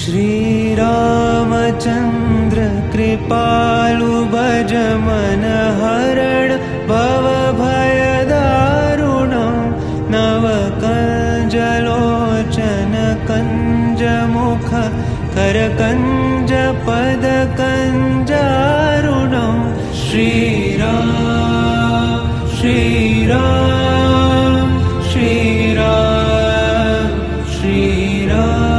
श्रीरामचन्द्र कृपालु भज मन हरण भव भयदारुणं नव कंजलोचन कंज मुख कर कंज पद कंजारुणं श्रीराम श्रीराम श्रीराम श्रीराम